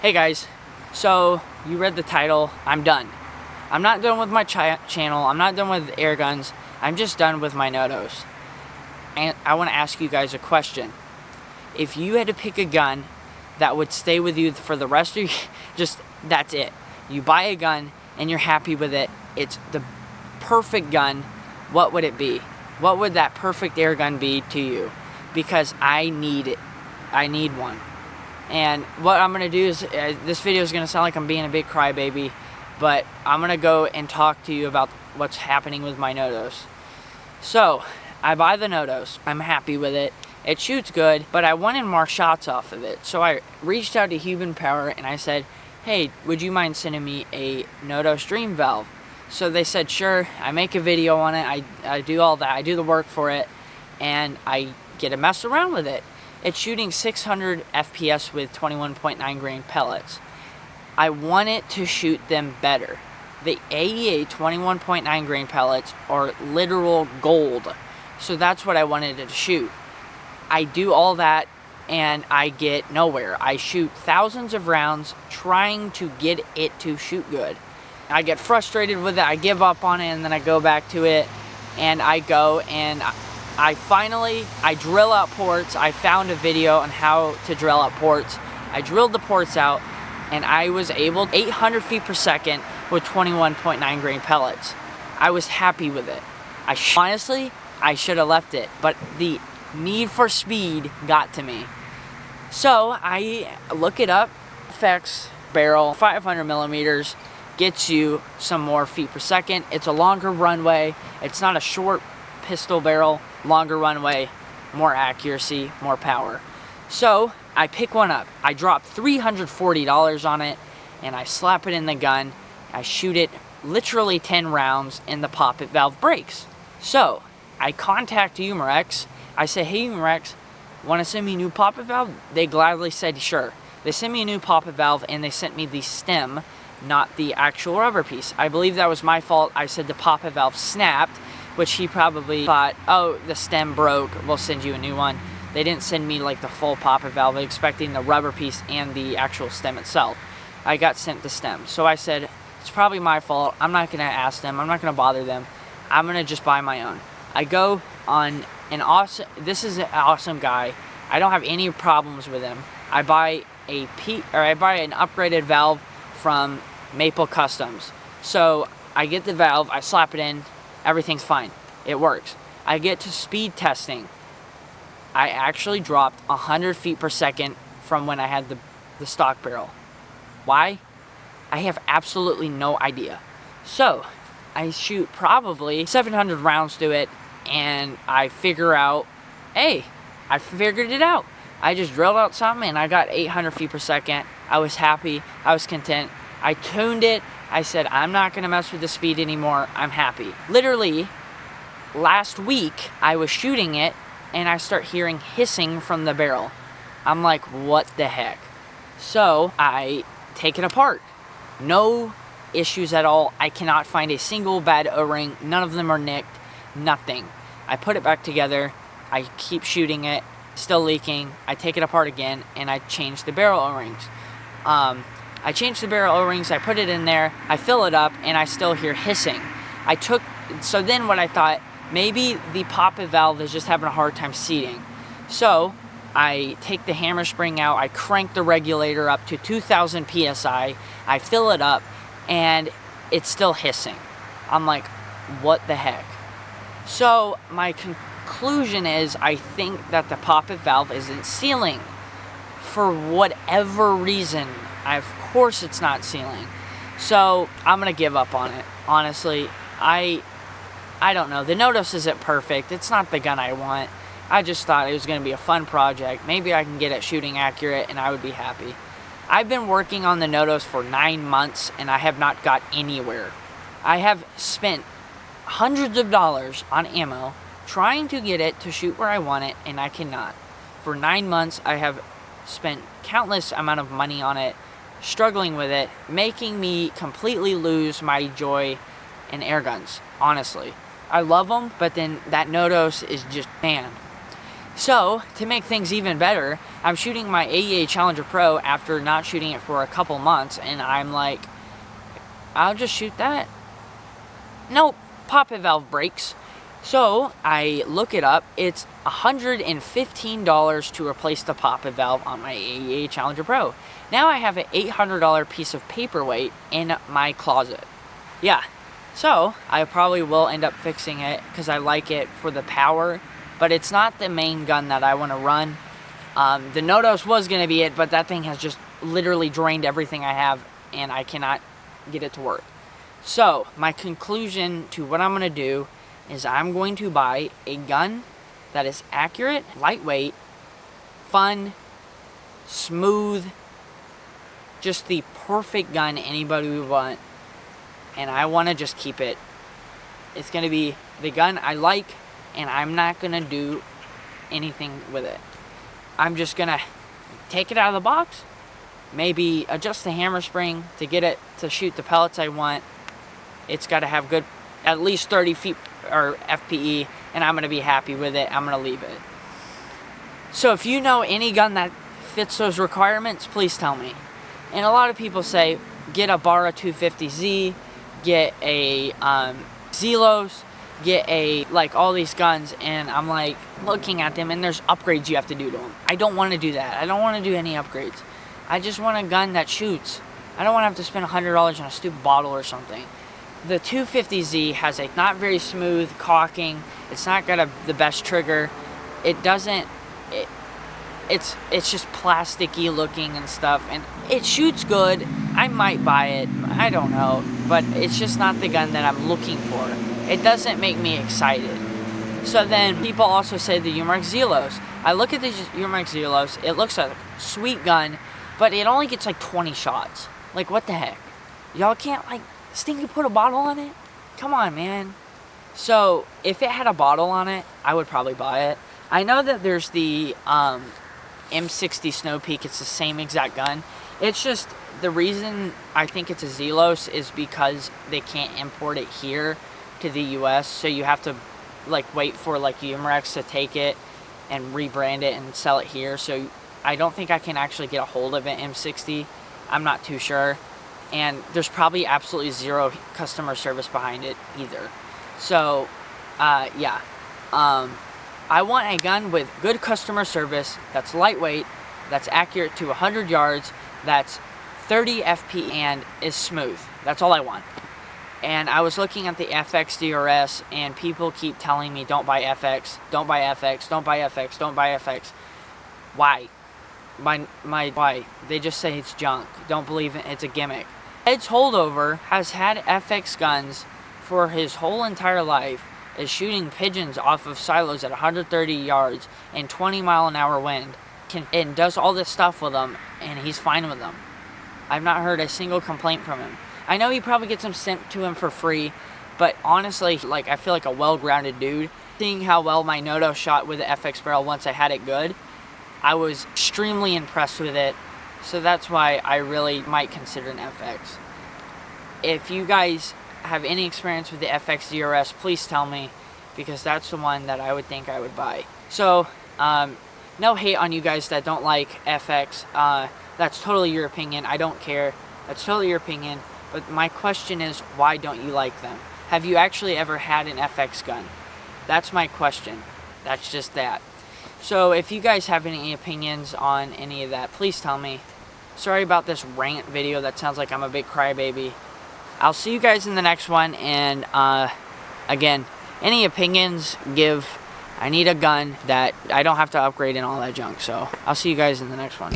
Hey guys, so you read the title, I'm done. I'm not done with my channel, I'm not done with airguns, I'm just done with my Notos. And I want to ask you guys a question. If you had to pick a gun that would stay with you for the rest of that's it. You buy a gun and you're happy with it, it's the perfect gun, what would it be? What would that perfect airgun be to you? Because I need it. I need one. And what I'm going to do is, this video is going to sound like I'm being a big crybaby, but I'm going to go and talk to you about what's happening with my Notos. So, I buy the Notos. I'm happy with it. It shoots good, but I wanted more shots off of it. So I reached out to Huben Power and I said, hey, would you mind sending me a Notos Dream Valve? So they said, sure. I make a video on it. I do all that. I do the work for it, and I get to mess around with it. It's shooting 600 FPS with 21.9 grain pellets. I want it to shoot them better. The AEA 21.9 grain pellets are literal gold. So that's what I wanted it to shoot. I do all that and I get nowhere. I shoot thousands of rounds trying to get it to shoot good. I get frustrated with it, I give up on it, and then I go back to it and I go and I drill out ports. I found a video on how to drill out ports. I drilled the ports out and I was able 800 feet per second with 21.9 grain pellets. I was happy with it. Honestly, I should have left it, but the need for speed got to me. So I look it up. FX barrel, 500 millimeters, gets you some more feet per second. It's a longer runway. It's not a short pistol barrel. Longer runway, more accuracy, more power. So I pick one up. I drop $340 on it and I slap it in the gun. I shoot it literally 10 rounds and the poppet valve breaks. So I contact Umarex. I say, hey Umarex, want to send me a new poppet valve? They gladly said sure. They sent me a new poppet valve and they sent me the stem, not the actual rubber piece. I believe that was my fault. I said the poppet valve snapped, which he probably thought, oh, the stem broke, we'll send you a new one. They didn't send me like the full poppet valve, expecting the rubber piece and the actual stem itself. I got sent the stem. So I said, it's probably my fault. I'm not gonna ask them, I'm not gonna bother them. I'm gonna just buy my own. I go on this is an awesome guy. I don't have any problems with him. I buy an upgraded valve from Maple Customs. So I get the valve, I slap it in, everything's fine. It works. I get to speed testing. I actually dropped 100 feet per second from when I had the stock barrel. Why? I have absolutely no idea. So, I shoot probably 700 rounds to it, and I figure out, hey, I figured it out. I just drilled out something, and I got 800 feet per second. I was happy. I was content. I tuned it. I said, I'm not going to mess with the speed anymore. I'm happy. Literally, last week, I was shooting it, and I start hearing hissing from the barrel. I'm like, what the heck? So, I take it apart. No issues at all. I cannot find a single bad O-ring. None of them are nicked. Nothing. I put it back together. I keep shooting it. Still leaking. I take it apart again, and I change the barrel O-rings. I changed the barrel O-rings, I put it in there, I fill it up, and I still hear hissing. So then what I thought, maybe the poppet valve is just having a hard time seating. So I take the hammer spring out, I crank the regulator up to 2000 PSI, I fill it up, and it's still hissing. I'm like, what the heck? So my conclusion is, I think that the poppet valve isn't sealing. For whatever reason, of course it's not sealing. So I'm gonna give up on it. Honestly, I don't know. The Notos isn't perfect. It's not the gun I want. I just thought it was gonna be a fun project. Maybe I can get it shooting accurate and I would be happy. I've been working on the Notos for 9 months and I have not got anywhere. I have spent hundreds of dollars on ammo trying to get it to shoot where I want it, and I cannot. For 9 months I have spent countless amount of money on it, struggling with it, making me completely lose my joy in airguns. Honestly, I love them, but then that Notos is just, man. So, to make things even better, I'm shooting my AEA Challenger Pro after not shooting it for a couple months, and I'm like, I'll just shoot that. Nope, poppet valve breaks. So, I look it up. It's $115 to replace the poppet valve on my AEA Challenger Pro. Now I have an $800 piece of paperweight in my closet. Yeah, so I probably will end up fixing it because I like it for the power, but it's not the main gun that I want to run. The Notos was going to be it, but that thing has just literally drained everything I have, and I cannot get it to work. So, my conclusion to what I'm going to do is I'm going to buy a gun that is accurate, lightweight, fun, smooth, just the perfect gun anybody would want, and I want to just keep it. It's going to be the gun I like, and I'm not going to do anything with it. I'm just going to take it out of the box, maybe adjust the hammer spring to get it to shoot the pellets I want. It's got to have good, at least 30 feet or FPE, and I'm going to be happy with it. I'm going to leave it. So if you know any gun that fits those requirements, please tell me. And a lot of people say, get a Barra 250Z, get a Zelos, get a, like, all these guns, and I'm like looking at them, and there's upgrades you have to do to them. I don't want to do that. I don't want to do any upgrades. I just want a gun that shoots. I don't want to have to spend $100 on a stupid bottle or something. The 250Z has a not very smooth cocking. It's not got the best trigger. It doesn't, it's just plasticky looking and stuff, and it shoots good. I might buy it, I don't know, but it's just not the gun that I'm looking for. It doesn't make me excited. So then people also say the Umarex Zelos. I look at the Umarex Zelos, it looks like a sweet gun, but it only gets like 20 shots. Like, what the heck? Y'all can't, like, Stinky put a bottle on it? Come on, man. So, if it had a bottle on it, I would probably buy it. I know that there's the M60 Snow Peak. It's the same exact gun. It's just, the reason I think it's a Zelos is because they can't import it here to the US. So you have to, like, wait for, like, Umarex to take it and rebrand it and sell it here. So I don't think I can actually get a hold of an M60. I'm not too sure. And there's probably absolutely zero customer service behind it either. So, yeah. I want a gun with good customer service, that's lightweight, that's accurate to 100 yards, that's 30 FP and is smooth. That's all I want. And I was looking at the FX DRS, and people keep telling me, don't buy FX, don't buy FX, don't buy FX, don't buy FX. Why? Why? They just say it's junk. Don't believe it. It's a gimmick. Ed's holdover has had FX guns for his whole entire life, is shooting pigeons off of silos at 130 yards and 20-mile-an-hour wind, and does all this stuff with them, and he's fine with them. I've not heard a single complaint from him. I know he probably gets them sent to him for free, but honestly, like, I feel like a well-grounded dude. Seeing how well my Noto shot with the FX barrel once I had it good, I was extremely impressed with it. So that's why I really might consider an FX. If you guys have any experience with the FX DRS, please tell me, because that's the one that I would think I would buy. So, no hate on you guys that don't like FX. That's totally your opinion. I don't care. That's totally your opinion. But my question is, why don't you like them? Have you actually ever had an FX gun? That's my question. That's just that. So if you guys have any opinions on any of that, please tell me. Sorry about this rant video. That sounds like I'm a big crybaby. I'll see you guys in the next one. And again, any opinions, give. I need a gun that I don't have to upgrade and all that junk. So I'll see you guys in the next one.